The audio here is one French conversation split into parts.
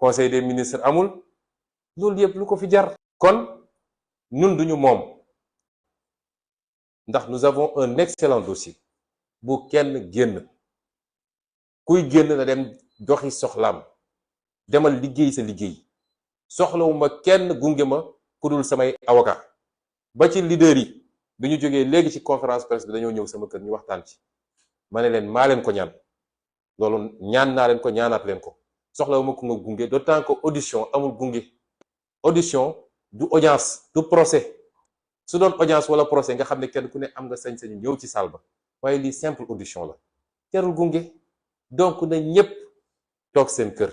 conseil des ministres amul loolu yëpp lu ko fi jar. kon ñun duñu moom ndax nous avons un excellent dossier bu kenn génn kuy génn na dem doxi soxlaam demal liggéey sa liggéey soxlawuma kenn gunge ma ku dul samay avocat ba ci leader yi bi ñu jógee léegi ci conférence presse bi dañoo ñëw sama kër ñu waxtaan ci ma ne leen maa leen ko ñaan loolu ñaan naa leen ko ñaanaat leen ko soxlawuma ku nga gunge d'autant que audition amul gunge audition du audience du procès su doon audience wala procès nga xam ne kenn ku ne am nga sañ-sañu ñëw ci salle ba waaye lii simple audition la jarul gunge donc na ñépp toog seen kër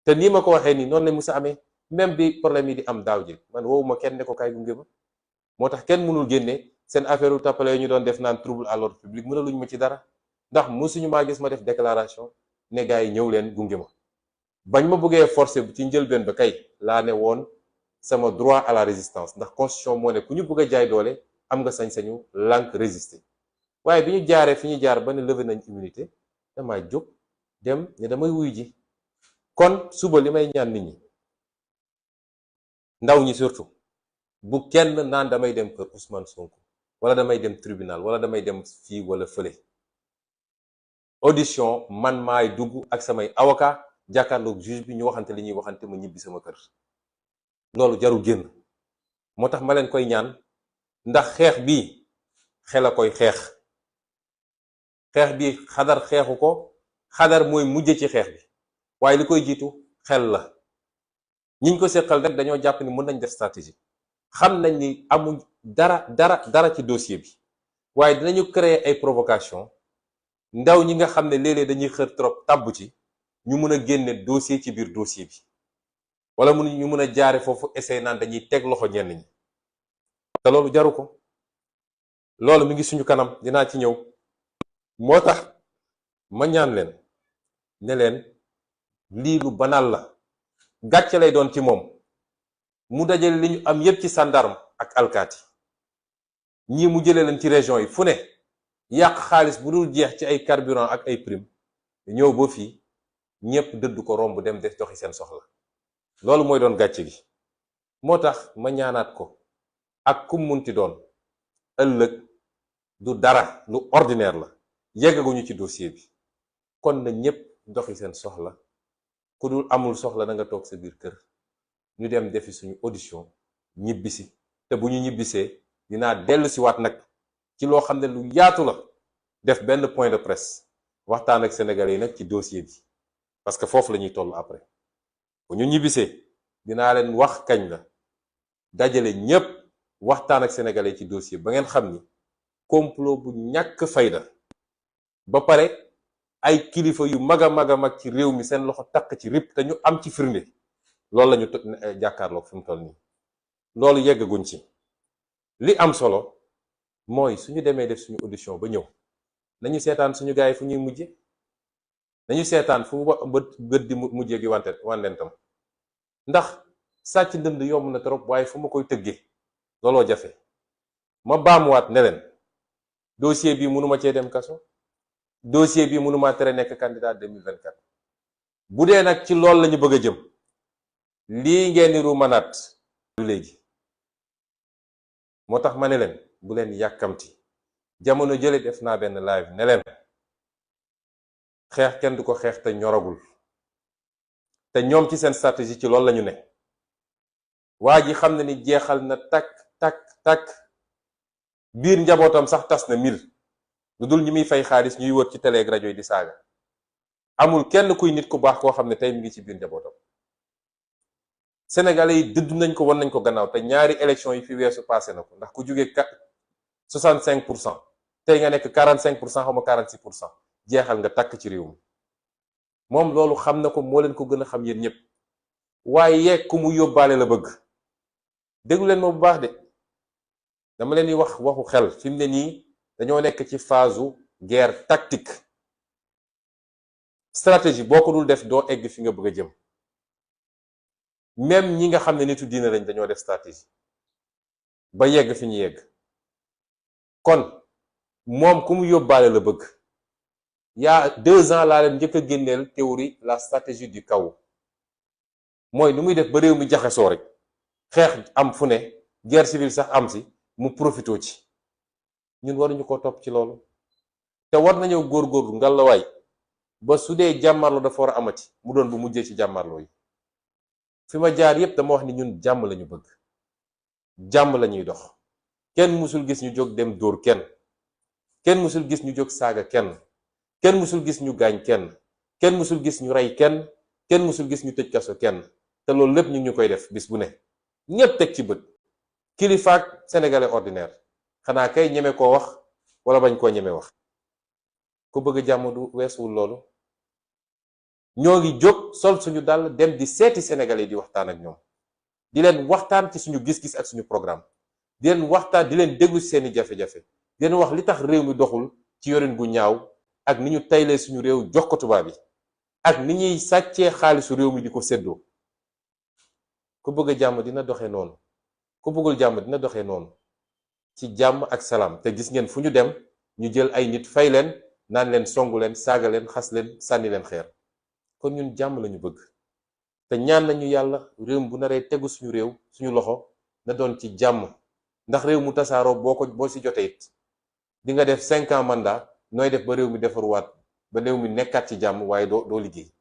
te nii ma ko waxee nii noonu la musa amee même bi problème yi di am daaw ji man woowuma kenn ne ko kaay gunge ma moo tax kenn mënul génne seen affaire u tappale ñu doon def naan trouble à l'ordre public mënaluñ ma ci dara ndax musuñu maa gis ma def déclaration ne gars yi ñëw leen gunge ma bañ ma bëggee forcer ci njëlbeen ba kay laa ne woon sama droit à la résistance ndax constitution moo ne ku ñu bëgg a jaay doole am nga sañ-sañu lànk résister waaye bi ñu jaaree fi ñu jaar ba ne levé nañ immunité damay jóg dem ne damay wuy ji kon suba li may ñaan nit ñi ndaw ñi surtout bu kenn naan damay dem kër Ousmane Sonko wala damay dem tribunal wala damay dem fii wala fële audition man maay dugg ak samay avocat jàkkaarloog juge bi ñu waxante li ñuy waxante ma ñibbi sama kër loolu jarul génn moo tax ma leen koy ñaan ndax xeex bi xel a koy xeex bi xadar xeexu ko xadar mooy mujje ci xeex bi waaye li koy jiitu xel la ñiñ ko seqal rek dañoo jàpp ni mën nañ def stratégie xam nañ ni amuñ dara ci dossier bi waaye dinañu créer ay provocation ndaw ñi nga xam ne léeg-léeg dañuy xër trop tàbb ci ñu mun a génne dossier ci biir dossier bi wala ñu mun a jaare foofu essayer naan dañuy teg loxo ñenn ñi te loolu jaru ko loolu mi ngi suñu kanam dinaa ci ñëw moo tax ma ñaan leen ne leen lii lu banal la gàcce lay doon ci moom mu dajale li ñu am yépp ci gendarme ak alkaati ñii mu jëlee leen ci région yi fu ne yàq xaalis bu dul jeex ci ay carburant ak ay prime ñëw ba fii ñépp dëdd ko romb dem def doxi seen soxla loolu mooy doon gàcce gi moo tax ma ñaanaat ko ak kum munti doon ëllëg du dara lu ordinaire la yeggaguñu ci dossier bi kon na ñépp doxi seen soxla ku dul amul soxla na nga toog sa biir kër ñu dem defi suñu audition ñibbisi te bu ñu ñibbisee dinaa dellu si waat nag ci loo xam ne lu yaatu la def benn point de presse waxtaan ak sénégalais yi nag ci dossier bi parce que foofu la ñuy toll après bu ñu ñibbisee dinaa leen wax kañ la dajale ñépp waxtaan ak sénégalais yi ci dossier ba ngeen xam ni complot bu ñàkk fayda ba pare ay kilifa yu mag a mag ci réew mi seen loxo takk ci rip te ñu am ci firnde loolu la ñu jàkkaarloog fi mu toll nii loolu yeggaguñ ci li am solo mooy suñu demee def suñu audition ba ñëw nañu seetaan suñu gars yi fu ñuy mujje nañu seetaan fu gët di mujjee gi wandentam ndax sàcc ndënd yomb na trop waaye fu ma koy tëggee looloo jafe ma baamuwaat ne leen dossier bi mënuma cee dem kaso dossier bi mënuma tere nekk candidat 2024 bu dee nag ci loolu lañu bëgg a jëm lii ngeen ni ru manaat lu léegi moo tax ma ne leen bu leen yàkkamti jamono jële def naa benn live ne leen xeex kenn du ko xeex te ñoragul te ñoom ci seen stratégie ci loolu lañu ne waa ji xam na ni jeexal na takk biir njabootam sax tas na mil lu dul ñi muy fay xaalis ñuy wër ci télé ak rajo yi di saaga amul kenn kuy nit ku baax koo xam ne tey mi ngi ci biir njabootam sénégalais yi dëdd nañ ko wan nañ ko gannaaw te ñaari élection yi fi weesu passé na ko ndax ku jógee 65% tey nga nekk 45% xaw ma 46% jeexal nga takk ci réew mi moom loolu xam na ko moo leen ko gën a xam yéen ñëpp waaye ku mu yóbbaale la bëgg déglu leen ma bu baax de dama leen di wax waxu xel fi mu ne nii dañoo nekk ci phase guerre tactique stratégie boo ko dul def doo egg fi nga bëgg a jëm même ñi nga xam ne nitu diina lañ dañoo def stratégie ba yegg fi ñu yegg kon moom ku mu yóbbaale la bëgg yaa 2 ans laa leen njëkk a génneel théorie la stratégie du chaos mooy nu muy def ba réew mi jaxasoo rek xeex am fu ne guerre civile sax am si mu profitoo ci. ñun waruñu ko topp ci loolu te war nañoo góorgóorlu ngalawaay ba su dee jàmmarloo dafa war a amati mu doon bu mujjee ci jàmmarloo yi. fi ma jaar yépp dama wax ni ñun jàmm lañu bëgg, jàmm lañuy dox. kenn musul gis ñu jóg dem dóor kenn musul gis ñu jóg saaga kenn musul gis ñu gaañ kenn musul gis ñu rey kenn musul gis ñu tëj kaso kenn. te loolu lépp ñu ngi ñu koy def bis bu ne ñépp teg ci bët. kilifaak sénégalais ordinaire xanaa kay ñeme koo wax wala bañ koo ñeme wax. ku bëgg jàmm du weesuwul loolu. ñoo ngi jóg sol suñu dàll dem di seeti sénégalais di waxtaan ak ñoom, di leen waxtaan ci suñu gis-gis ak suñu programme, di leen waxtaan, di leen déglu ci seeni jafe-jafe, di leen wax li tax réew mi doxul ci yorin gu ñaaw ak ni ñu taylee suñu réew jox ko tubaab yi ak ni ñuy sàccee xaalisu réew mi di ko séddoo. ku bëgg jàmm dina doxee noonu, ku bëggul jàmm dina doxee noonu ci jàmm ak salaam. te gis ngeen fu ñu dem ñu jël ay nit fay leen naan leen songu leen saaga leen xas leen sànni leen xeer. kon ñun jàmm lañu bëgg te ñaan nañu yàlla réew bu naree tegu suñu réew suñu loxo na doon ci jàmm, ndax réew mu tasaaroo boo ci jotee it di nga def 5 ans mandat nooy def ba réew mi defaruwaat ba réew mi nekkaat ci jàmm waaye doo liggéey.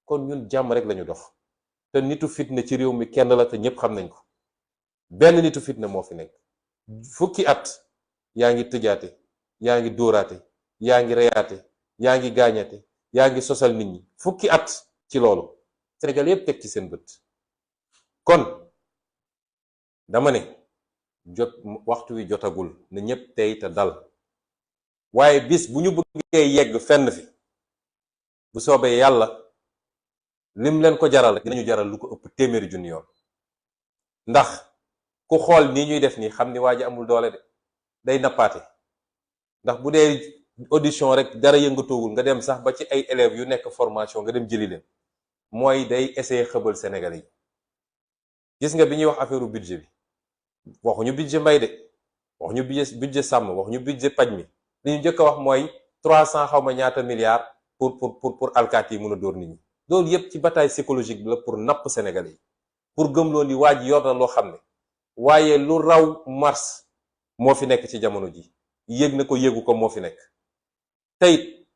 kon ñun jàmm rek lañu dox te nitu fitna ci réew mi kenn la te ñépp xam nañ ko. benn nitu fitna moo fi nekk fukki at yaa ngi tëjaate, yaa ngi dóoraate, yaa ngi reyaate, yaa ngi gaañate, yaa ngi sosal nit ñi fukki at ci loolu Sénégal yépp teg ci seen bët. kon dama ne waxtu wi jotagul na ñépp tey te dal, waaye bis bu ñu bëggee yegg fenn fi bu soobee yàlla lim leen ko jaral dinañu jaral lu ko ëpp téeméeri junni yoon. ndax ku xool nii ñuy def nii xam ni waa ji amul doole de, day nappaate. ndax bu dee audition rek dara yëngatoogul nga dem sax ba ci ay élèves yu nekk formation nga dem jëli leen, mooy day essayer xëbal Sénégalais yi. gis nga bi ñuy wax affaire budget bi waxuñu budget mbay de, waxuñu budget sàmm, waxuñu budget paj mi. li ñu njëkk a wax mooy 300 xaw ma ñaata milliards pour alkaati yi mun a dóor nit ñi. loolu yépp ci bataille psychologique bi la pour napp Sénégalais yi, pour gëmloo ni waa ji yor na loo xam ne waaye lu raw mars moo fi nekk ci jamono ji, yëg na ko yëgu ko moo fi nekk. tey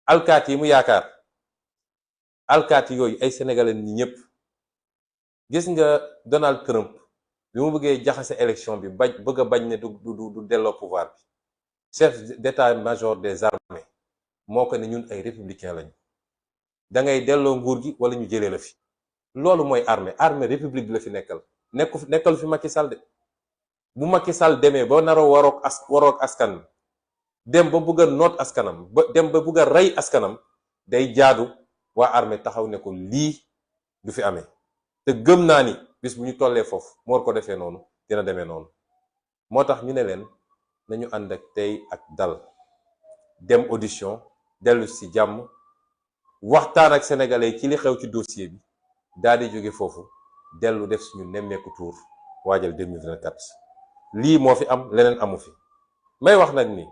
alkaati yi mu yaakaar, alkaati yooyu ay sénégalais ñi ñëpp. gis nga Donald Trump bi mu bëggee jaxase élection bi bëgg a bañ ne du delloo pouvoir bi, chef d'état-major des armées moo ko ne ñun ay républicain lañu, da ngay delloo nguur gi wala ñu jëlee la fi. loolu mooy armée république bi la fi nekkal fi Macky Sall de. bu Macky Sall demee ba naroo waroog askan dem ba bëgg a noot askanam ba dem ba bëgg a rey askanam, day jaadu waa armée taxaw ne ko lii du fi amee. te gëm naa ni bis bu ñu tollee foofu mu war ko defee noonu dina demee noonu. moo tax ñu ne leen nañu ànd ak tey ak dal, dem audition dellu ci jàmm, waxtaan ak sénégalais ci li xew ci dossier bi, daal di jóge foofu dellu def suñu nemmeeku tour waajal 2024. lii moo fi am, leneen amu fi. may wax nag ni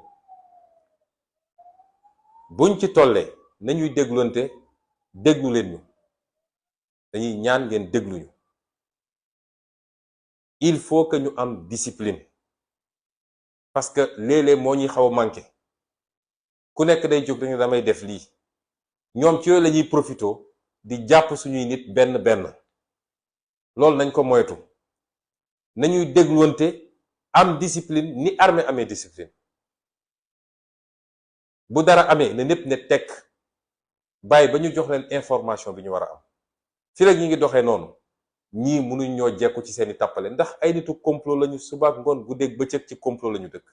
buñ ci tollee nañuy déglonte, déglu leen ñu, dañuy ñaan ngeen dégluñu. il faut que ñu am discipline parce que léeg-léeg moo ñuy xaw a manqué. ku nekk day jóg dañu damay def lii, ñoom ci yooyu la ñuy profito di jàpp suñuy nit benn benn. loolu nañ ko moytu, nañuy dégluwante, am discipline ni armée amee discipline. bu dara amee na ñépp ne tekk bàyyi ba ñu jox leen information bi ñu war a am. fi rek ñi ngi doxee noonu ñii mënuñ ñoo jekku ci seeni tàppale, ndax ay nitu complot lañu, subaak ngoon guddeeg bëccëg ci complot lañu dëkk,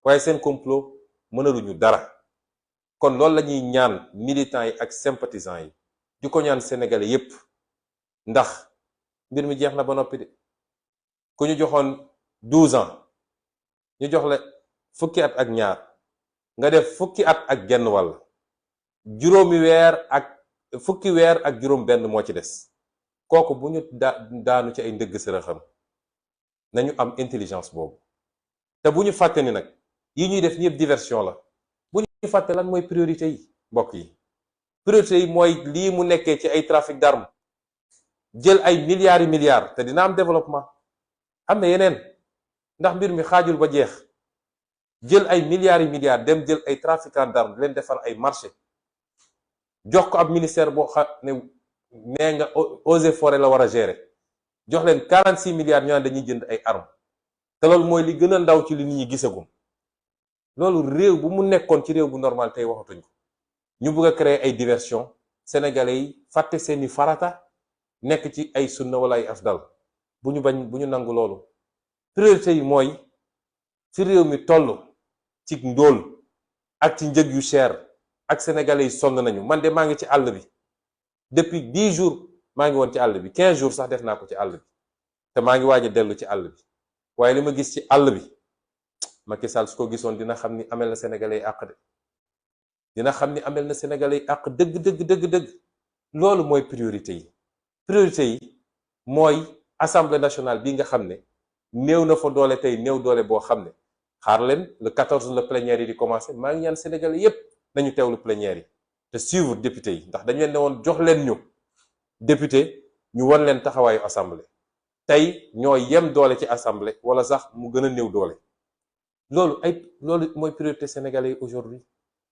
waaye seen complot mënaluñu dara. kon loolu la ñuy ñaan militants yi ak sympathisants yi, di ko ñaan sénégalais yépp, ndax mbir mi jeex na ba noppi de. ku ñu joxoon 12 ans ñu jox la fukki at ak ñaar nga def fukki at ak genn wàll, juróomi weer ak fukki weer ak juróom benn moo ci des. kooku bu ñu daanu ci ay ndëgg sërëxam, nañu am intelligence boobu. te bu ñu fàtte ni nag yi ñuy def ñëpp diversion la. bu ñu fàtte lan mooy priorité yi mbokk yi. priorité yi mooy lii mu nekkee ci ay trafic d'armes, jël ay milliards yi milliards te dina am développement. am na yeneen ndax mbir mi xaajul ba jeex. jël ay milliards yi milliards dem jël ay trafiquants d'armes leen defar ay marché jox ko ab ministère boo xam ne nee nga eaux et forêts la war a gérer jox leen 46 milliards ñu naan dañuy jënd ay armes te loolu mooy li gën a ndaw ci li nit ñi gisagum. loolu réew bu mu nekkoon ci réew bu normal tey waxatuñ ko. ñu bëgg a créer ay diversion sénégalais yi fàtte seeni farata nekk ci ay sunna wala ay afdal bu ñu bañ bu ñu nangu loolu. priorité yi mooy fi réew mi toll ci ndóol ak ci njëg yu cher ak sénégalais yi sonn nañu. man de maa ngi ci àll bi depuis 10 jours maa ngi woon ci àll bi 15 jours sax def naa ko ci àll bi te maa ngi waaj a dellu ci àll bi waaye li ma gis ci àll bi Macky Sall su ko gisoon dina xam ni amel na sénégalais yi àq de dina xam ni amel na sénégalais yi àq dëgg. loolu mooy priorité yi. priorité yi mooy assemblée nationale bi nga xam ne néew na fa doole tey néew doole boo xam ne xaar leen le 14 la plénière yi di commencé maa ngi ñaan sénégalais yépp nañu teewlu plénière yi te suivre député yi ndax dañu leen ne woon jox leen ñu député ñu won leen taxawaayu assemblée. tey ñoo yem doole ci assemblée wala sax mu gën a néew doole. loolu mooy priorité sénégalais yi aujourd'hui.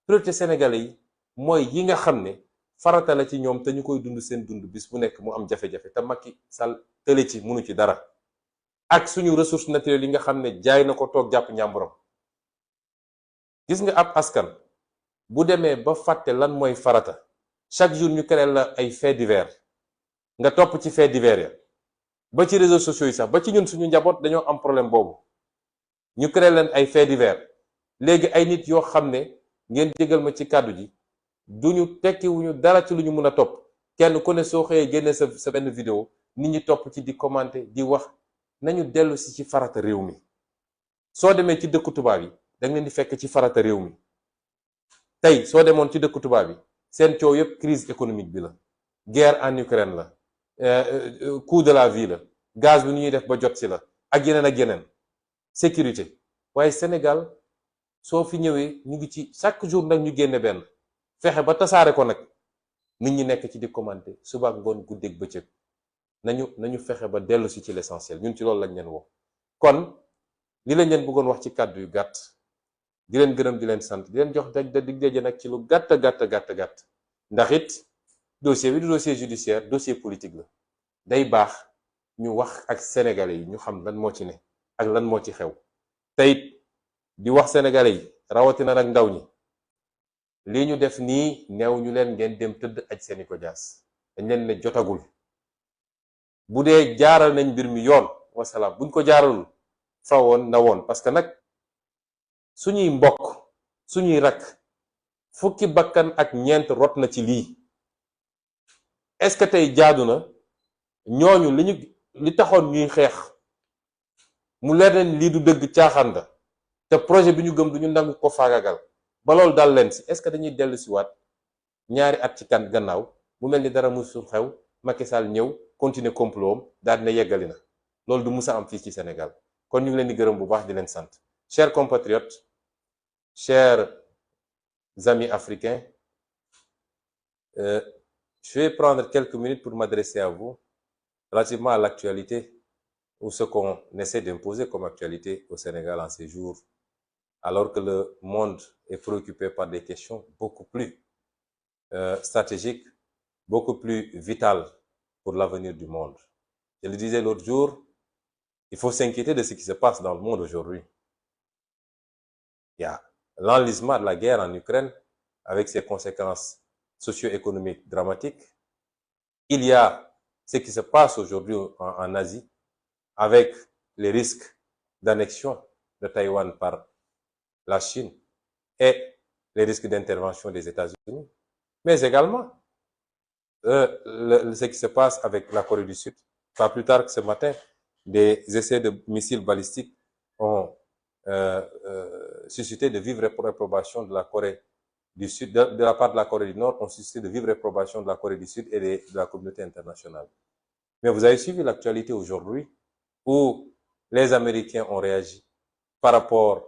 priorité sénégalais yi mooy yi nga xam ne farata la ci ñoom te ñu koy dund seen dund bis bu nekk mu am jafe-jafe te Macky Sall tële ci mënu ci dara. ak suñu ressources naturelles yi nga xam ne jaay na ko toog jàpp ñàmburam. gis nga ab askan bu demee ba fàtte lan mooy farata chaque jour ñu créé la ay faits divers nga topp ci faits divers ya ba ci réseaux sociaux yi sax ba ci ñun suñu njaboot dañoo am problème boobu. ñu créé leen ay faits divers léegi ay nit yoo xam ne ngeen jégal ma ci kàddu ji duñu tekkiwuñu dara ci lu ñu mën a topp. kenn ku ne soo xëyee génne sa benn vidéo nit ñi topp ci di commenter di wax. nañu dellu si ci farata réew mi. soo demee ci dëkku tubaab yi danga leen di fekk ci farata réew mi. tey soo demoon ci dëkku tubaab yi seen coow yépp crise économique bi la. guerre en Ukraine la. coût de la vie la. gaz bi nu ñuy def ba jot si la. ak yeneen. sécurité. waaye Sénégal soo fi ñëwee ñu ngi ci chaque jour nag ñu génne benn. fexe ba tasaare ko nag nit ñi nekk ci di commenter suba ak ngoon guddeeg bëccëg. nañu fexe ba dellu si ci l'essentiel ñun ci loolu lañ leen woo. kon li lañ leen bëggoon wax ci kàddu yu gàtt di leen gërëm di leen sant di leen jox dig daje nag ci lu gàtt ndax it dossier bi du dossier judiciaire dossier politique la. day baax ñu wax ak sénégalais yi ñu xam lan moo ci ne ak lan moo ci xew. te it di wax sénégalais yi rawatina nag ndaw ñi lii ñu def nii neew ñu leen ngeen dem tëdd aj seeni ko jaas dañ leen ne jotagul. bu dee jaaral nañ mbir mi yoon wasalaam buñ ko jaaralul fa woon na woon parce que nag suñuy mbokk suñuy rakk fukki bakkan ak ñeent rot na ci lii. est-ce que tey jaadu na ñooñu li taxoon ñuy xeex mu leer nañ lii du dëgg caaxaan la te projet bi ñu gëm duñu nangu ko faagagal ba loolu dal leen si est-ce que dañuy dellu si waat ñaari at ci kan gannaaw mu mel ni dara musul xew Macky Sall ñëw continuer complot am daal dina yeggali na loolu du musa am fii ci Sénégal. kon ñu ngi leen di gërëm bu baax di leen sant. chers compatriotes, chers amis africains, je vais prendre quelques minutes pour m'adresser à vous relativement à l'actualité ou ce qu'on essaie d'imposer comme actualité au Sénégal en ces jours, alors que le monde est préoccupé par des questions beaucoup plus stratégiques, beaucoup plus vitales pour l'avenir du monde. Je le disais l'autre jour, il faut s'inquiéter de ce qui se passe dans le monde aujourd'hui. Il y a l'enlisement de la guerre en Ukraine avec ses conséquences socio-économiques dramatiques. Il y a ce qui se passe aujourd'hui en Asie avec les risques d'annexion de Taïwan par la Chine et les risques d'intervention des États-Unis. Mais également ce qui se passe avec la Corée du Sud. Pas plus tard que ce matin, des essais de missiles balistiques ont suscité de vives réprobations de la Corée du Sud, de la part de la Corée du Nord, ont suscité de vives réprobations de la Corée du Sud et de la communauté internationale. Mais vous avez suivi l'actualité aujourd'hui où les Américains ont réagi par rapport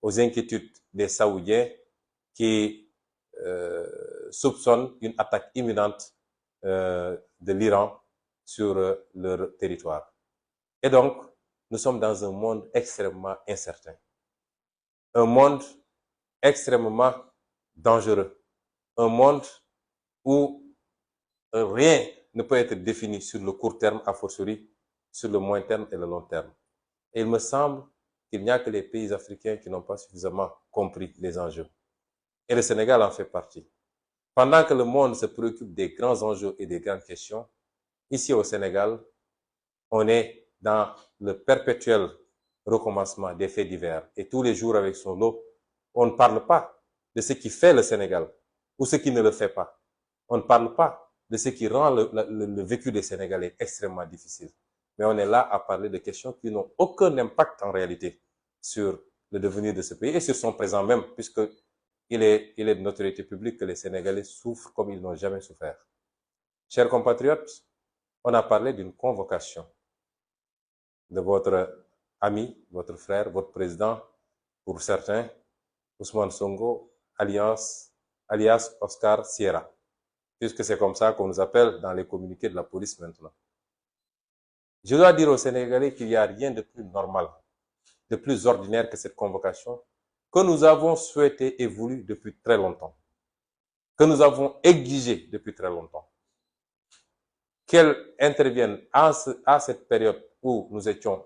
aux inquiétudes des Saoudiens qui soupçonnent une attaque imminente de l'Iran sur leur territoire. Et donc, nous sommes dans un monde extrêmement incertain, un monde extrêmement dangereux, un monde où rien ne peut être défini sur le court terme, a fortiori sur le moyen terme et le long terme. Et il me semble qu'il n'y a que les pays africains qui n'ont pas suffisamment compris les enjeux. Et le Sénégal en fait partie. Pendant que le monde se préoccupe des grands enjeux et des grandes questions, ici au Sénégal, on est dans le perpétuel recommencement des faits divers. Et tous les jours avec son lot, on ne parle pas de ce qui fait le Sénégal ou ce qui ne le fait pas. On ne parle pas de ce qui rend le vécu des Sénégalais extrêmement difficile. Mais on est là à parler de questions qui n'ont aucun impact en réalité sur le devenir de ce pays et sur son présent même, puisque il est de notoriété publique que les Sénégalais souffrent comme ils n'ont jamais souffert. Chers compatriotes, on a parlé d'une convocation de votre ami, votre frère, votre président, pour certains, Ousmane Sonko, alias Oscar Sierra, puisque c'est comme ça qu'on nous appelle dans les communiqués de la police maintenant. Je dois dire aux Sénégalais qu'il n'y a rien de plus normal, de plus ordinaire que cette convocation, que nous avons souhaité et voulu depuis très longtemps, que nous avons exigé depuis très longtemps, qu'elle intervienne à cette période où nous avions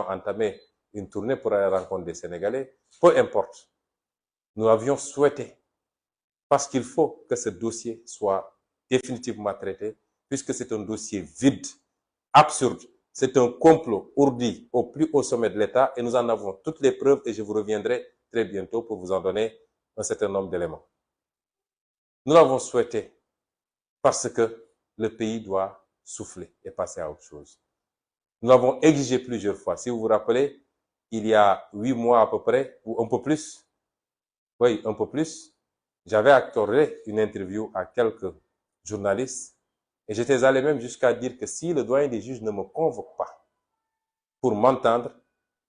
entamé une tournée pour aller à la rencontre des Sénégalais, peu importe. Nous l'avions souhaité parce qu'il faut que ce dossier soit définitivement traité, puisque c'est un dossier vide, absurde. C'est un complot ourdi au plus haut sommet de l'État et nous en avons toutes les preuves et je vous reviendrai très bientôt pour vous en donner un certain nombre d'éléments. Nous l'avons souhaité parce que le pays doit souffler et passer à autre chose. Nous l'avons exigé plusieurs fois. Si vous vous rappelez, il y a 8 mois à peu près, ou un peu plus, oui, un peu plus, j'avais accordé une interview à quelques journalistes et j'étais allé même jusqu'à dire que si le doyen des juges ne me convoque pas pour m'entendre,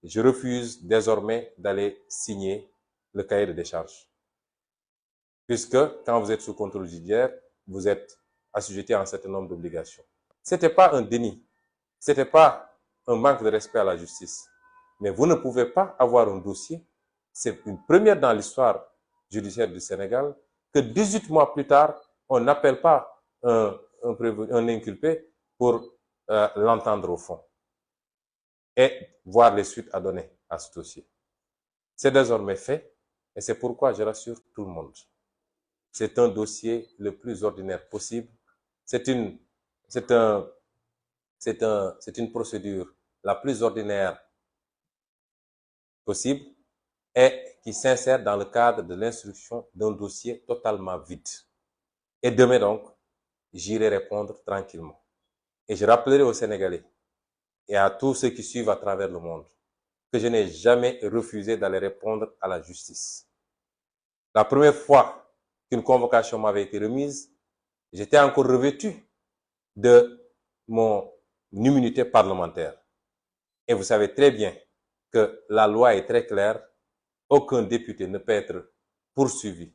je refuse désormais d'aller signer le cahier de décharge. Puisque quand vous êtes sous contrôle judiciaire, vous êtes assujetti à un certain nombre d'obligations. Ce n'était pas un déni, ce n'était pas un manque de respect à la justice. Mais vous ne pouvez pas avoir un dossier, c'est une première dans l'histoire judiciaire du Sénégal, que 18 mois plus tard, on n'appelle pas un inculpé pour l'entendre au fond et voir les suites à donner à ce dossier. C'est désormais fait et c'est pourquoi je rassure tout le monde. C'est un dossier le plus ordinaire possible. C'est une procédure la plus ordinaire possible et qui s'insère dans le cadre de l'instruction d'un dossier totalement vide. Et demain donc, j'irai répondre tranquillement. Et je rappellerai aux Sénégalais et à tous ceux qui suivent à travers le monde que je n'ai jamais refusé d'aller répondre à la justice. La première fois qu'une convocation m'avait été remise, j'étais encore revêtu de mon immunité parlementaire. Et vous savez très bien que la loi est très claire. Aucun député ne peut être poursuivi,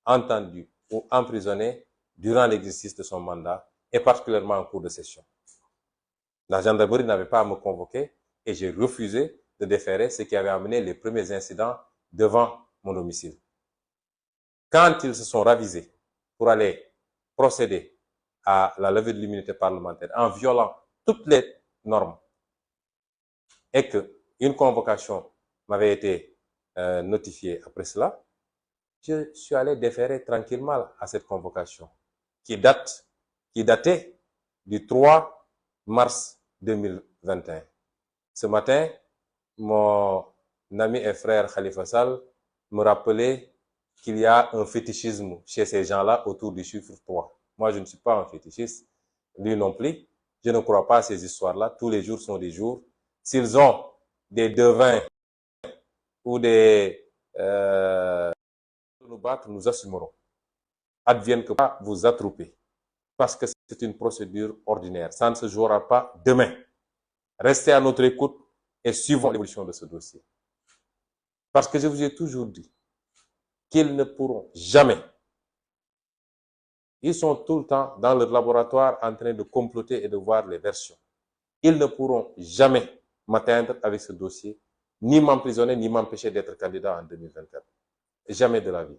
entendu ou emprisonné durant l'exercice de son mandat et particulièrement en cours de session. La gendarmerie n'avait pas à me convoquer et j'ai refusé de déférer ce qui avait amené les premiers incidents devant mon domicile. Quand ils se sont ravisés pour aller procéder à la levée de l'immunité parlementaire en violant toutes les normes et qu'une convocation m'avait été notifiée après cela, je suis allé déférer tranquillement à cette convocation qui datait du 3 mars 2021. Ce matin, mon ami et frère Khalifa Sall me rappelait qu'il y a un fétichisme chez ces gens-là autour du chiffre 3. Moi, je ne suis pas un fétichiste, lui non plus. Je ne crois pas à ces histoires-là. Tous les jours sont des jours. S'ils ont des devins ou des... nous battre, nous assumerons. Advienne que pas vous attroupez. Parce que c'est une procédure ordinaire. Ça ne se jouera pas demain. Restez à notre écoute et suivons l'évolution de ce dossier. Parce que je vous ai toujours dit qu'ils ne pourront jamais Ils sont tout le temps dans leur laboratoire en train de comploter et de voir les versions. Ils ne pourront jamais m'atteindre avec ce dossier, ni m'emprisonner, ni m'empêcher d'être candidat en 2024. Jamais de la vie.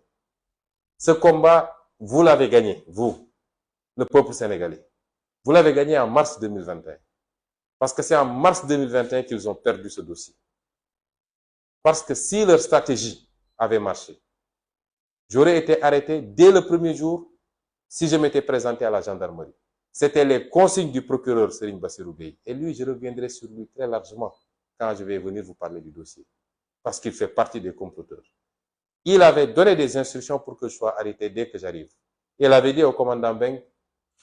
Ce combat, vous l'avez gagné, vous, le peuple sénégalais. Vous l'avez gagné en mars 2021. Parce que c'est en mars 2021 qu'ils ont perdu ce dossier. Parce que si leur stratégie avait marché, j'aurais été arrêté dès le premier jour si je m'étais présenté à la gendarmerie. C'était les consignes du procureur Serigne Bassirou Gueye. Et lui, je reviendrai sur lui très largement quand je vais venir vous parler du dossier. Parce qu'il fait partie des comploteurs. Il avait donné des instructions pour que je sois arrêté dès que j'arrive. Il avait dit au commandant Beng,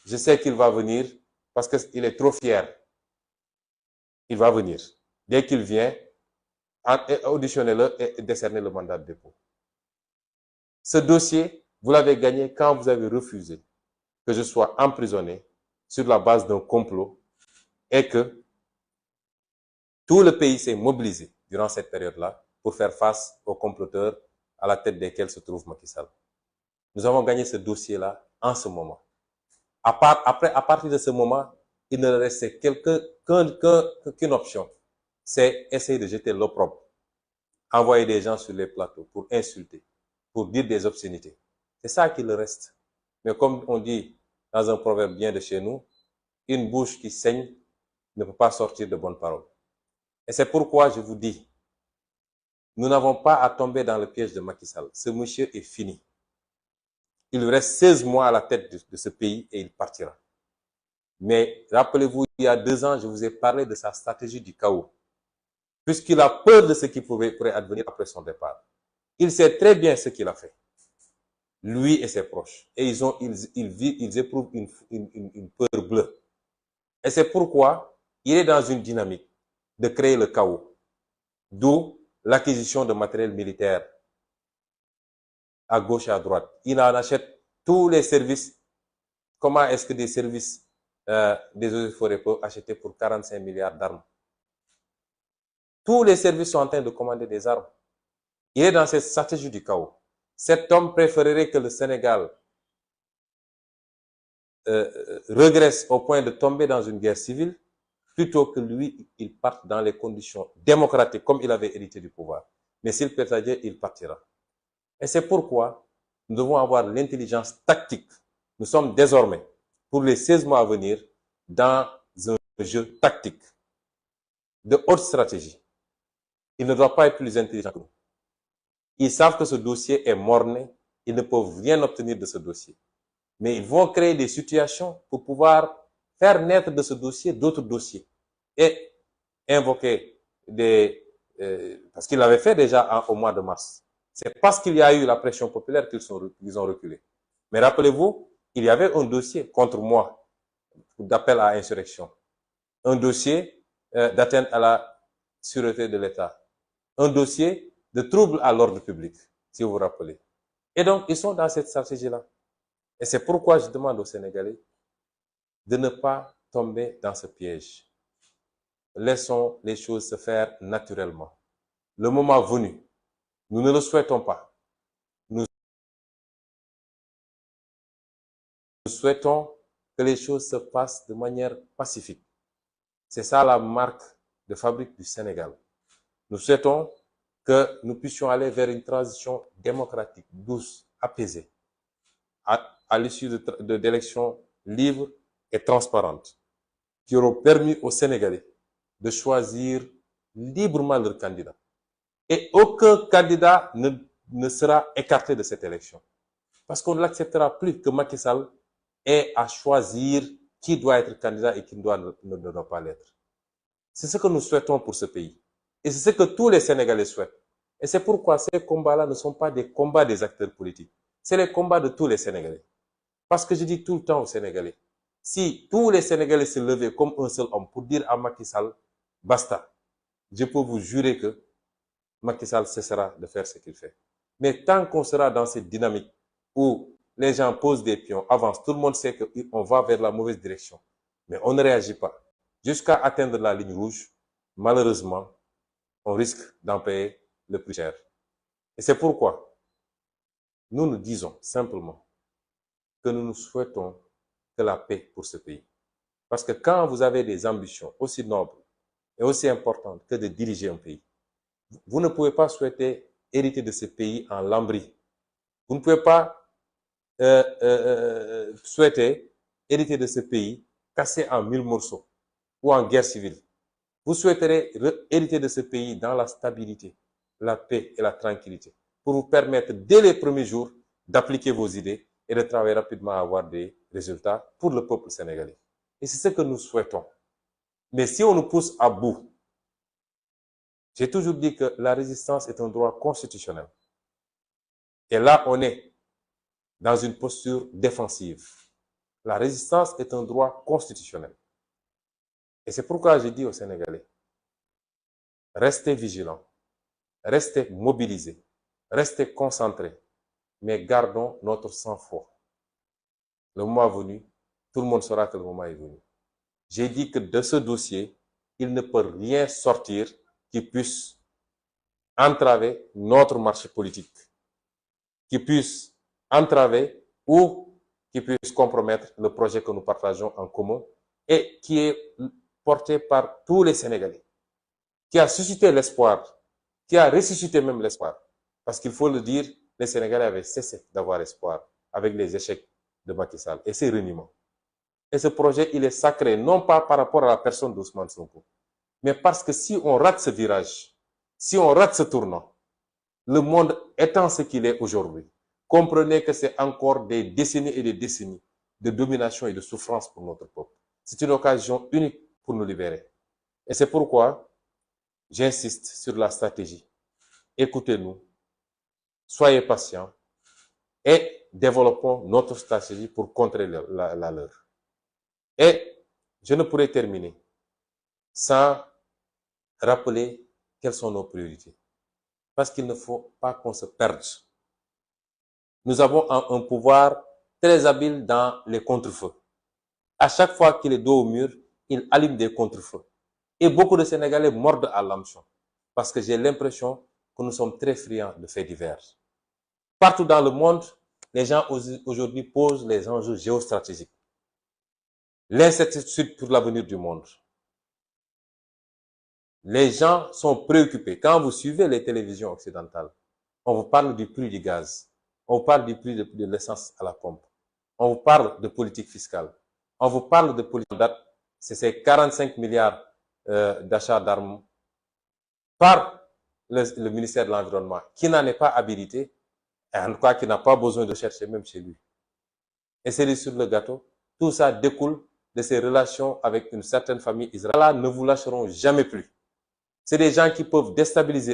je sais qu'il va venir parce qu'il est trop fier. Il va venir. Dès qu'il vient, auditionnez-le et décernez le mandat de dépôt. Ce dossier, vous l'avez gagné quand vous avez refusé que je sois emprisonné sur la base d'un complot et que tout le pays s'est mobilisé durant cette période-là pour faire face aux comploteurs à la tête desquels se trouve Macky Sall. Nous avons gagné ce dossier-là en ce moment. À partir de ce moment, il ne restait qu'une option. C'est essayer de jeter l'opprobre. Envoyer des gens sur les plateaux pour insulter, pour dire des obscénités. C'est ça qu'il reste. Mais comme on dit dans un proverbe bien de chez nous, une bouche qui saigne ne peut pas sortir de bonnes paroles. Et c'est pourquoi je vous dis, nous n'avons pas à tomber dans le piège de Macky Sall. Ce monsieur est fini. Il lui reste 16 mois à la tête de ce pays et il partira. Mais rappelez-vous, il y a 2 ans, je vous ai parlé de sa stratégie du chaos. Puisqu'il a peur de ce qui pourrait advenir après son départ. Il sait très bien ce qu'il a fait. Lui et ses proches. Et ils éprouvent une peur bleue. Et c'est pourquoi il est dans une dynamique de créer le chaos. D'où l'acquisition de matériel militaire à gauche et à droite. Il en achète tous les services. Comment est-ce que des services des eaux et forêts peuvent acheter pour 45 milliards d'armes? Tous les services sont en train de commander des armes. Il est dans cette stratégie du chaos. Cet homme préférerait que le Sénégal regresse au point de tomber dans une guerre civile plutôt que lui, il parte dans les conditions démocratiques comme il avait hérité du pouvoir. Mais s'il plaît à Dieu, il partira. Et c'est pourquoi nous devons avoir l'intelligence tactique. Nous sommes désormais, pour les 16 mois à venir, dans un jeu tactique de haute stratégie. Il ne doit pas être plus intelligent que nous. Ils savent que ce dossier est mort-né. Ils ne peuvent rien obtenir de ce dossier. Mais ils vont créer des situations pour pouvoir faire naître de ce dossier d'autres dossiers. Et invoquer parce qu'ils l'avaient fait déjà au mois de mars. C'est parce qu'il y a eu la pression populaire qu'ils ont reculé. Mais rappelez-vous, il y avait un dossier contre moi d'appel à insurrection. Un dossier d'atteinte à la sûreté de l'État. Un dossier de trouble à l'ordre public, si vous vous rappelez. Et donc, ils sont dans cette stratégie-là. Et c'est pourquoi je demande aux Sénégalais de ne pas tomber dans ce piège. Laissons les choses se faire naturellement. Le moment venu, nous ne le souhaitons pas. Nous souhaitons que les choses se passent de manière pacifique. C'est ça la marque de fabrique du Sénégal. Nous souhaitons que nous puissions aller vers une transition démocratique, douce, apaisée, à l'issue d'élections libres et transparentes, qui auront permis aux Sénégalais de choisir librement leur candidat. Et aucun candidat ne sera écarté de cette élection. Parce qu'on ne l'acceptera plus que Macky Sall ait à choisir qui doit être candidat et qui ne doit pas l'être. C'est ce que nous souhaitons pour ce pays. Et c'est ce que tous les Sénégalais souhaitent. Et c'est pourquoi ces combats-là ne sont pas des combats des acteurs politiques. C'est les combats de tous les Sénégalais. Parce que je dis tout le temps aux Sénégalais, si tous les Sénégalais se levaient comme un seul homme pour dire à Macky Sall, basta, je peux vous jurer que Macky Sall cessera de faire ce qu'il fait. Mais tant qu'on sera dans cette dynamique où les gens posent des pions, avancent, tout le monde sait qu'on va vers la mauvaise direction, mais on ne réagit pas, jusqu'à atteindre la ligne rouge, malheureusement, on risque d'en payer le plus cher. Et c'est pourquoi nous nous disons simplement que nous nous souhaitons que la paix pour ce pays. Parce que quand vous avez des ambitions aussi nobles et aussi importantes que de diriger un pays, vous ne pouvez pas souhaiter hériter de ce pays en lambris. Vous ne pouvez pas souhaiter hériter de ce pays cassé en 1000 morceaux ou en guerre civile. Vous souhaiterez hériter de ce pays dans la stabilité, la paix et la tranquillité, pour vous permettre dès les premiers jours d'appliquer vos idées et de travailler rapidement à avoir des résultats pour le peuple sénégalais. Et c'est ce que nous souhaitons. Mais si on nous pousse à bout, j'ai toujours dit que la résistance est un droit constitutionnel. Et là, on est dans une posture défensive. La résistance est un droit constitutionnel. Et c'est pourquoi j'ai dit aux Sénégalais, restez vigilants, restez mobilisés, restez concentrés, mais gardons notre sang-froid. Le moment venu, tout le monde saura que le moment est venu. J'ai dit que de ce dossier, il ne peut rien sortir qui puisse entraver notre marché politique, qui puisse entraver ou qui puisse compromettre le projet que nous partageons en commun et qui est porté par tous les Sénégalais, qui a suscité l'espoir, qui a ressuscité même l'espoir. Parce qu'il faut le dire, les Sénégalais avaient cessé d'avoir espoir avec les échecs de Macky Sall et ses reniements. Et ce projet, il est sacré, non pas par rapport à la personne d'Ousmane Sonko, mais parce que si on rate ce virage, si on rate ce tournant, le monde étant ce qu'il est aujourd'hui, comprenez que c'est encore des décennies et des décennies de domination et de souffrance pour notre peuple. C'est une occasion unique pour nous libérer. Et c'est pourquoi j'insiste sur la stratégie. Écoutez-nous, soyez patients et développons notre stratégie pour contrer la leur. Et je ne pourrais terminer sans rappeler quelles sont nos priorités. Parce qu'il ne faut pas qu'on se perde. Nous avons un pouvoir très habile dans les contre-feux. À chaque fois qu'il est dos au mur, il allume des contre-feux. Et beaucoup de Sénégalais mordent à l'hameçon. Parce que j'ai l'impression que nous sommes très friands de faits divers. Partout dans le monde, les gens aujourd'hui posent les enjeux géostratégiques. L'incertitude pour l'avenir du monde. Les gens sont préoccupés. Quand vous suivez les télévisions occidentales, on vous parle du prix du gaz. On vous parle du prix de l'essence à la pompe. On vous parle de politique fiscale. On vous parle de politique date. C'est ces 45 milliards d'achats d'armes par le ministère de l'Environnement, qui n'en est pas habilité, et en tout cas qui n'a pas besoin de chercher même chez lui. Et c'est sur le gâteau. Tout ça découle de ses relations avec une certaine famille israélienne. Là, ne vous lâcheront jamais plus. C'est des gens qui peuvent déstabiliser